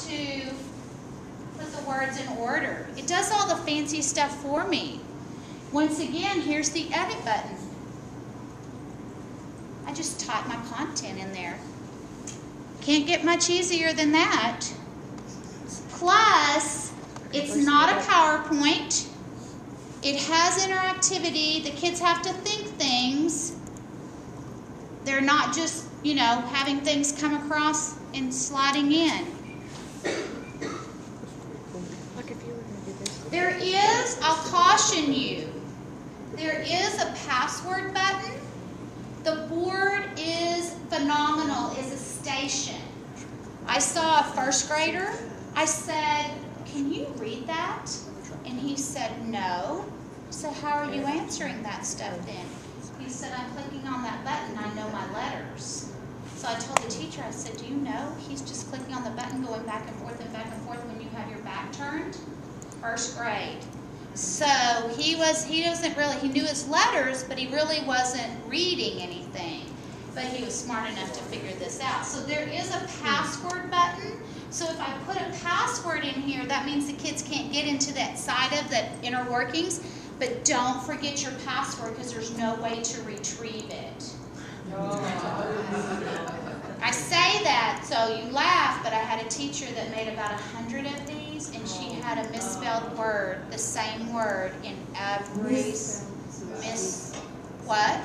to put the words in order. It does all the fancy stuff for me. Once again, here's the edit button. I just type my content in there. Can't get much easier than that. Plus, it's not a PowerPoint. It has interactivity. The kids have to think things. They're not just, you know, having things come across and sliding in. There is, I'll caution you, there is a password button. The board is phenomenal, is a station. I saw a first grader. I said, can you read that? And he said, no. I said, how are you answering that stuff then? He said, I'm clicking on that button. I know my letters. So I told the teacher, I said, do you know he's just clicking on the button, going back and forth when you have your back turned? First grade. So he knew his letters, but he really wasn't reading anything. But he was smart enough to figure this out. So there is a password button. So if I put a password in here, that means the kids can't get into that side of the inner workings. But don't forget your password, because there's no way to retrieve it. I say that so you laugh, but I had a teacher that made about 100 of these, and she had a misspelled word, the same word in every what?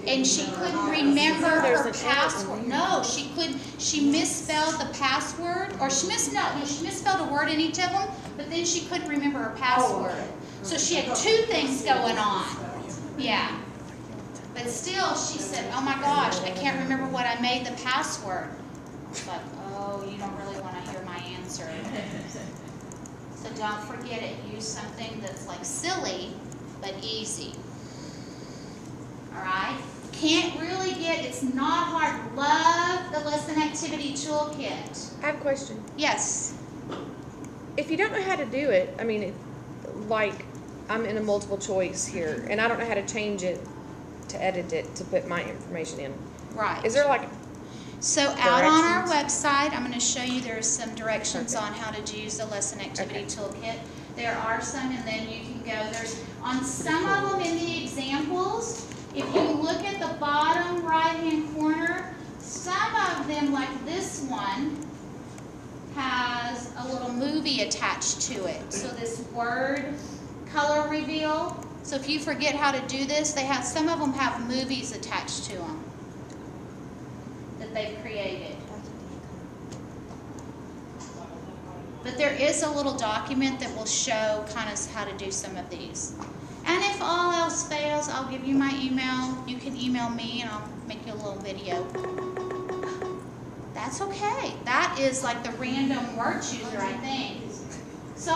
And she couldn't remember her password. No, she couldn't. She misspelled the password, or she misspelled a word in each of them, but then she couldn't remember her password. So she had two things going on. Yeah. But still, she said, oh my gosh, I can't remember what I made the password. But, oh, you don't really want to hear my answer. So don't forget it. Use something that's like silly, but easy. All right? Can't really get, it's not hard. Love the lesson activity toolkit. I have a question. Yes. If you don't know how to do it, I mean, like I'm in a multiple choice here, and I don't know how to change it, to edit it, to put my information in. Right. Is there like so out on our website, I'm going to show you there's some directions on how to use the lesson activity toolkit. There are some, and then you can go. There's on some of them in the examples. If you look at the bottom right-hand corner, some of them, like this one, has a little movie attached to it. So this word color reveal. So if you forget how to do this, some of them have movies attached to them that they've created. But there is a little document that will show kind of how to do some of these. And if all else fails, I'll give you my email. You can email me and I'll make you a little video. That's okay. That is like the random word chooser, I think. So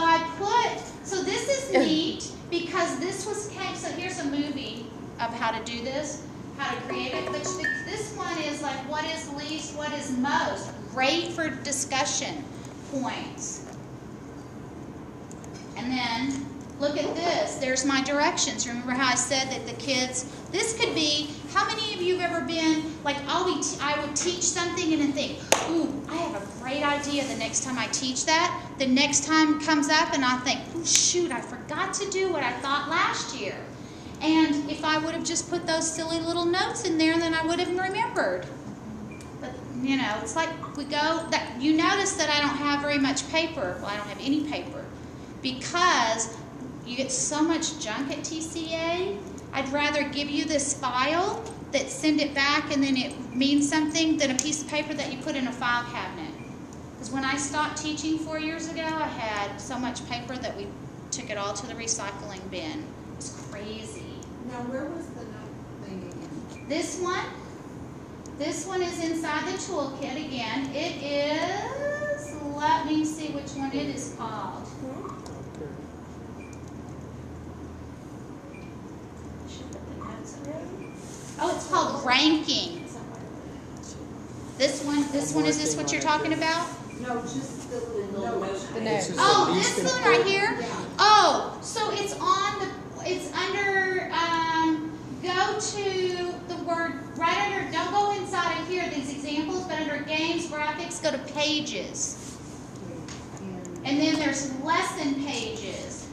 so this is neat because this so here's a movie of how to do this, how to create it. But this one is like what is least, what is most. Great for discussion points. And then look at this. There's my directions. Remember how I said that the kids, this could be, how many of you have ever been, like I would teach something and then think, ooh, I have a great idea the next time I teach that. The next time comes up and I think, oh shoot, I forgot to do what I thought last year. And if I would have just put those silly little notes in there, then I would have remembered. But, you know, it's like you notice that I don't have very much paper. Well, I don't have any paper because you get so much junk at TCA. I'd rather give you this file that send it back and then it means something than a piece of paper that you put in a file cabinet. Because when I stopped teaching 4 years ago, I had so much paper that we took it all to the recycling bin. It was crazy. Now, where was the note thing again? This one is inside the toolkit again. It is, let me see which one it is called. Oh, it's called ranking. This one, is this what you're talking about? No, just the little note. the note? Oh, this one right here? Oh, so it's under, go to the word, right under, don't go inside of here, these examples, but under games, graphics, go to pages. And then there's lesson pages.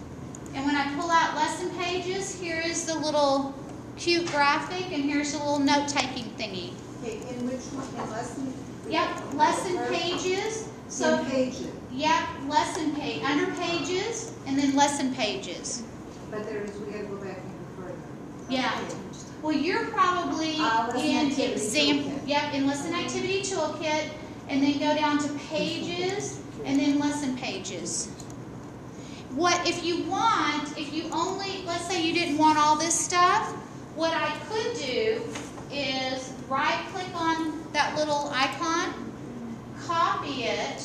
And when I pull out lesson pages, here is the little cute graphic, and here's the little note-taking thingy. Okay, in which one, in lesson? Yep, lesson pages. So, In pages, yep, lesson page, under pages, and then lesson pages. but we gotta go back even further. Yeah. Well, you're probably Lesson in activity example, toolkit. yep, in lesson activity toolkit, and then go down to pages, and then lesson pages. What, if you want, if you only, let's say you didn't want all this stuff, what I could do is right-click on that little icon, copy it,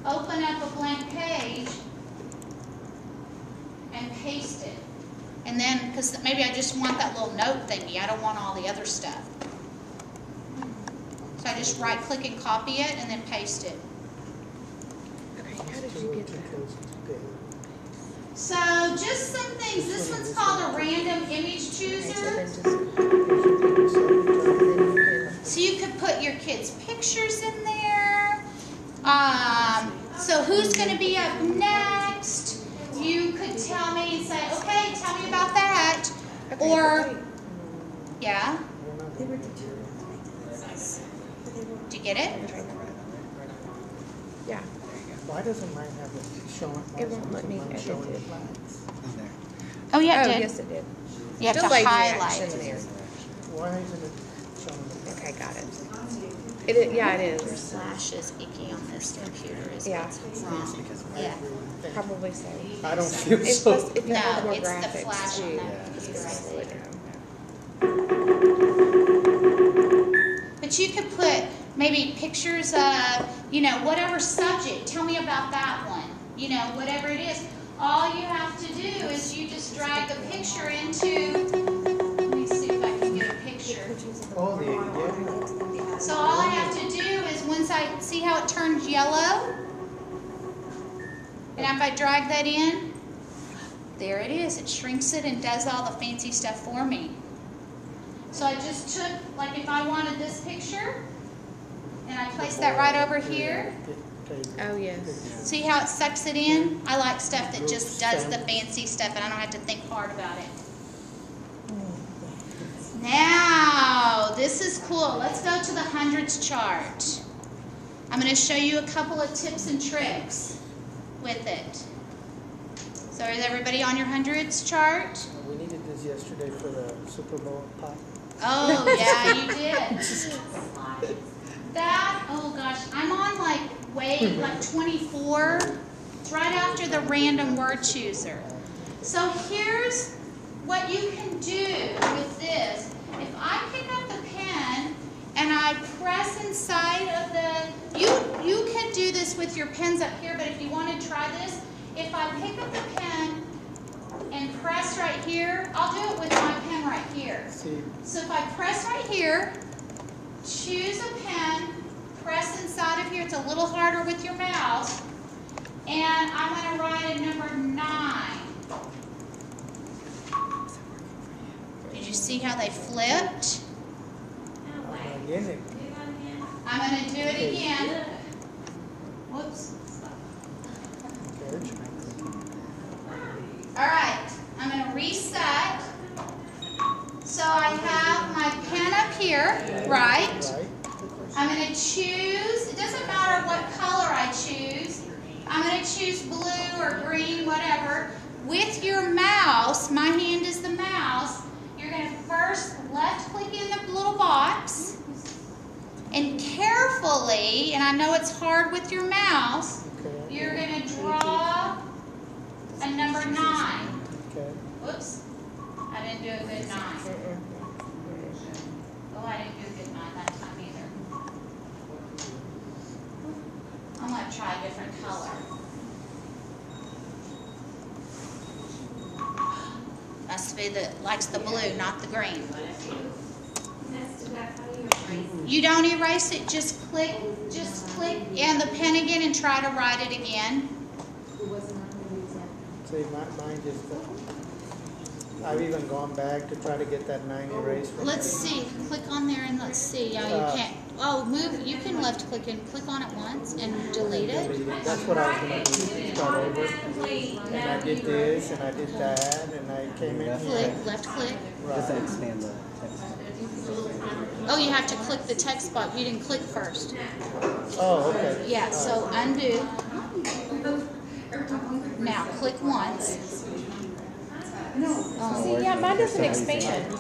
open up a blank page, and paste it. And then, because maybe I just want that little note thingy, I don't want all the other stuff. So I just right-click and copy it, and then paste it. Okay, how did you get that? So just some things. This one's called a random image Okay, so chooser. then just So you could put your kids' pictures in there. So who's going to be up next? You could tell me and say, okay, tell me about that. Okay, Or, but wait. yeah, do you get it? Yeah. Why doesn't mine have it showing? It won't let me edit showing the it. flags? Oh, yeah, Oh, it did. yes, it did. You have to Delayed highlight. reaction there. Why isn't it showing the flags? Okay, got it. Yeah, it Your is. flash is icky on this computer is Yeah. what's wrong. Yeah. Probably so. I don't feel It's so. supposed, if you have No, more it's the graphics flash on too. that it's computer, I slow it think. down. But you could put maybe pictures of, you know, whatever subject. Tell me about that one. You know, whatever it is. All you have to do is you just drag the picture into, let me see if I can get a picture. Oh, yeah. So all I have to do is once I see how it turns yellow, and if I drag that in, there it is. It shrinks it and does all the fancy stuff for me. So I just took, like if I wanted this picture, and I placed that right over here. Oh, yes. See how it sucks it in? I like stuff that just does the fancy stuff and I don't have to think hard about it. Now, this is cool. Let's go to the hundreds chart. I'm going to show you a couple of tips and tricks with it. So is everybody on your hundreds chart? We needed this yesterday for the Super Bowl pop. Oh, yeah, you did. That, oh gosh, I'm on like 24. It's right after the random word chooser. So here's what you can do with this. If I pick up the pen and I press inside of the, you can do this with your pens up here, but if you want to try this, if I pick up the pen and press right here, I'll do it with my pen right here. See, So if I press right here, choose a pen, press inside of here, it's a little harder with your mouse, and I'm going to write a number 9. Did you see how they flipped? again, I'm going to do it again. Whoops. All right, I'm going to reset. So I have my pen up here, right? right? I'm going to choose, it doesn't matter what color I choose. I'm going to choose blue or green, whatever. With your mouse, my hand is the mouse, you're going to first left click in the little box and carefully, and I know it's hard with your mouse, Okay. you're going to draw a number 9. Okay. Whoops, I didn't do a good 9. Oh, I didn't do a good 9 that time either. I'm going to try a different color. Must be that likes the blue, not the green. You don't erase it, just click in the pen again and try to write it again. See, mine just, I've even gone back to try to get that 9 erased. from Let's the- see, click on there and let's see. Yeah, you can't. move, you can left click and click on it once and delete it. That's what I was gonna do, start over. And I did this, and I did that, and I came in Click, here. left click. Does Right. that expand the text? Oh, you have to click the text box. You didn't click first. Oh, okay. Yeah, so undo. Now click once. See, yeah, mine doesn't expand.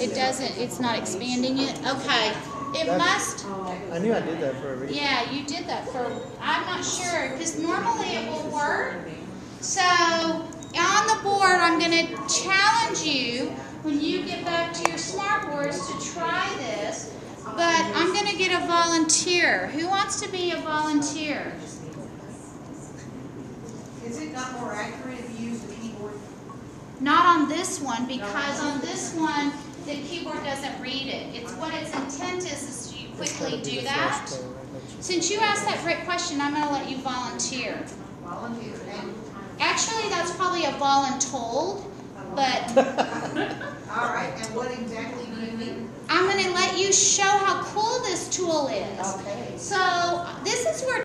It doesn't, it's not expanding it. Okay, it must, I knew I did that for a reason. yeah, you did that for, I'm not sure, because normally it will work. So, on the board, I'm gonna challenge you, when you get back to your smart boards, to try this. But I'm gonna get a volunteer. Who wants to be a volunteer? Is it not more accurate if you use the keyboard? Not on this one, because on this one, the keyboard doesn't read it. It's what its intent is you quickly do that. Since you asked that great question, I'm gonna let you volunteer. Volunteer. Actually, that's probably a voluntold, but All right, and what exactly do you mean? I'm gonna let you show how cool this tool is. Okay. So, this is where